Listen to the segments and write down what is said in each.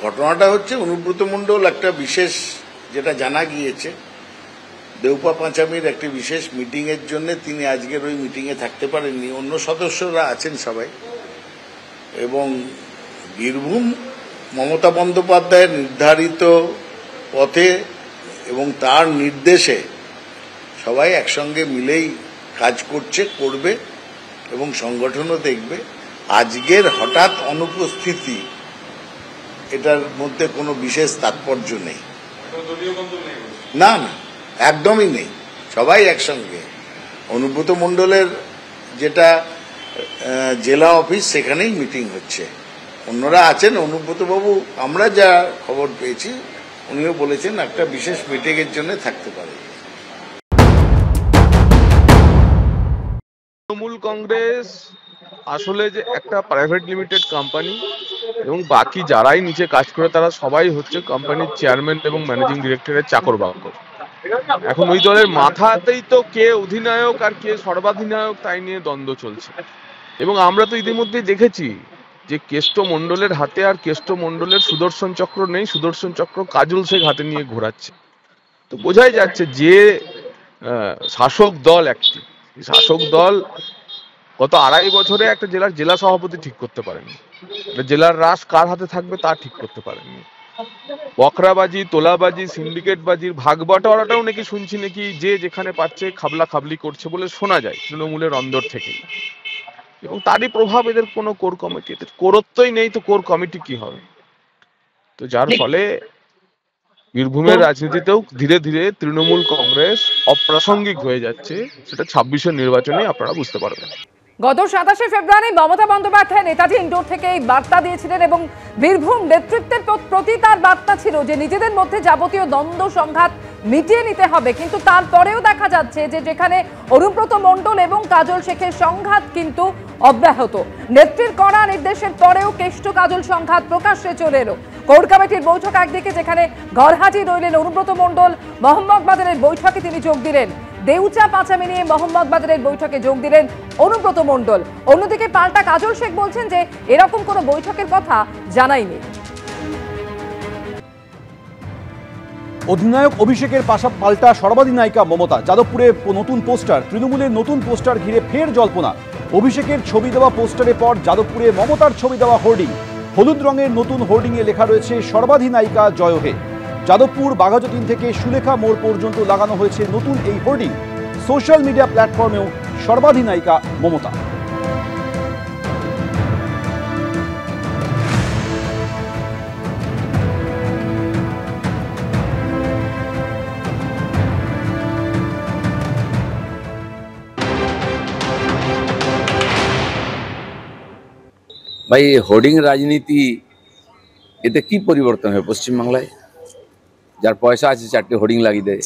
ঘটনাটা হচ্ছে অনুব্রত মণ্ডল একটা বিশেষ, যেটা জানা গিয়েছে, দেউপা পাঁচামির একটি বিশেষ মিটিংয়ের জন্য তিনি আজকের ওই মিটিংয়ে থাকতে পারেননি। অন্য সদস্যরা আছেন সবাই, এবং বীরভূম মমতা বন্দ্যোপাধ্যায়ের নির্ধারিত পথে এবং তার নির্দেশে সবাই একসঙ্গে মিলেই কাজ করবে এবং সংগঠনও দেখবে। আজকের হঠাৎ অনুপস্থিতি, এটার মধ্যে কোনো বিশেষ তাৎপর্য নেই। না না, একদমই নেই, সবাই একসঙ্গে। অনুব্রত মণ্ডলের যেটা জেলা অফিস, সেখানেই মিটিং হচ্ছে, অন্যরা আছেন। অনুব্রতবাবু, আমরা যা খবর পেয়েছি, উনিও বলেছেন একটা বিশেষ মিটিংয়ের জন্য থাকতে পারে। তৃণমূল কংগ্রেস আসলে যে একটা প্রাইভেট লিমিটেড কোম্পানি, এবং বাকি যারাই নিচে কাজ করে তারা সবাই হচ্ছে কোম্পানির চেয়ারম্যান এবং ম্যানেজিং ডিরেক্টরের চাকর বাকর। এখন ওই দলের মাথাতেই তো কে অধিনায়ক আর কে সর্বাধিনায়ক তাই নিয়ে দ্বন্দ্ব চলছে। এবং আমরা তো ইতিমধ্যে দেখেছি যে কেষ্ট মণ্ডলের হাতে আর কেষ্ট মণ্ডলের সুদর্শন চক্র নেই, সুদর্শন চক্র কাজল শেখ হাতে নিয়ে ঘোরাচ্ছে। তো বোঝাই যাচ্ছে যে শাসক দল, একটি শাসক দল গত 2.5 বছরে একটা জেলা সভাপতি ঠিক করতে পারেনি, জেলার রাস কার হাতে থাকবে তা ঠিক করতে পারেনি। বকরাবাজি, তোলাবাজি, সিন্ডিকেটবাজির ভাগ বাটোয়ারাটাও নাকি শুনছি নাকি যে যেখানে পাচ্ছে খাবলা খাবলি করছে বলে শোনা যায় তৃণমূলের অন্দর থেকে। এবং তারই প্রভাব এদের কোনো কোর কমিটি, এদের কোরত্বই নেই, তো কোর কমিটি কি হবে? তো যার ফলে বীরভূমের রাজনীতিতেও ধীরে ধীরে তৃণমূল কংগ্রেস অপ্রাসঙ্গিক হয়ে যাচ্ছে, সেটা 26-এর নির্বাচনে আপনারা বুঝতে পারবেন। গত 27শে ফেব্রুয়ারি মমতা বন্দ্যোপাধ্যায় নেতাজি ইন্ডোর থেকে এই বার্তা দিয়েছিলেন, এবং বীরভূম নেতৃত্বের প্রতি তার বার্তা ছিল যে নিজেদের মধ্যে যাবতীয় দ্বন্দ্ব সংঘাত মিটিয়ে নিতে হবে। কিন্তু তারপরেও দেখা যাচ্ছে যে যেখানে অনুব্রত মণ্ডল এবং কাজল শেখের সংঘাত কিন্তু অব্যাহত। নেত্রীর কড়া নির্দেশের পরেও কেষ্ট কাজল সংঘাত প্রকাশ্যে চলে এলো। কোর কমিটির বৈঠক একদিকে, যেখানে ঘরহাজি রইলেন অনুব্রত মণ্ডল, মোহাম্মদবাজারের বৈঠকে তিনি যোগ দিলেন। দেউচা পাঁচামি নিয়ে মোহাম্মদবাজারের বৈঠকে যোগ দিলেন অনুব্রত মণ্ডল। অন্যদিকে পাল্টা কাজল শেখ বলছেন যে এরকম কোনো বৈঠকের কথা জানাই নেই। অধিনায়ক অভিষেকের পাল্টা সর্বাধিনায়িকা মমতা। যাদবপুরে নতুন পোস্টার, তৃণমূলের নতুন পোস্টার ঘিরে ফের জল্পনা। অভিষেকের ছবি দেওয়া পোস্টারের পর যাদবপুরে মমতার ছবি দেওয়া হোর্ডিং, হলুদ রঙের নতুন হোর্ডিংয়ে লেখা রয়েছে সর্বাধিনায়িকা জয় হে। যাদবপুর বাঘাযতীন থেকে সুলেখা মোড় পর্যন্ত লাগানো হয়েছে নতুন এই হোর্ডিং। সোশ্যাল মিডিয়া প্ল্যাটফর্মেও সর্বাধিনায়িকা মমতা। ভাই, হোর্ডিং রাজনীতি, এতে কি পরিবর্তন হয় পশ্চিমবাংলায়? যার পয়সা আছে 4টে হোর্ডিং লাগিয়ে দেয়,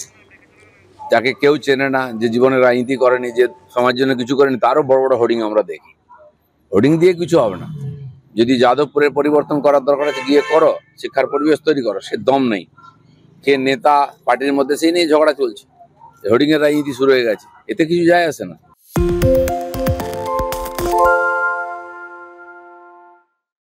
যাকে কেউ চেনে না, যে জীবনে রাজনীতি করেনি, যে সমাজের জন্য কিছু করেনি, তারও বড় বড় হোর্ডিং আমরা দেখি। হোর্ডিং দিয়ে কিছু হবে না। যদি যাদবপুরের পরিবর্তন করার দরকার আছে গিয়ে করো, শিক্ষার পরিবেশ তৈরি করো, সে দম নেই। কে নেতা পার্টির মধ্যে সেই নিয়ে ঝগড়া চলছে, হোর্ডিং এর রাজনীতি শুরু হয়ে গেছে, এতে কিছু যায় আসে না।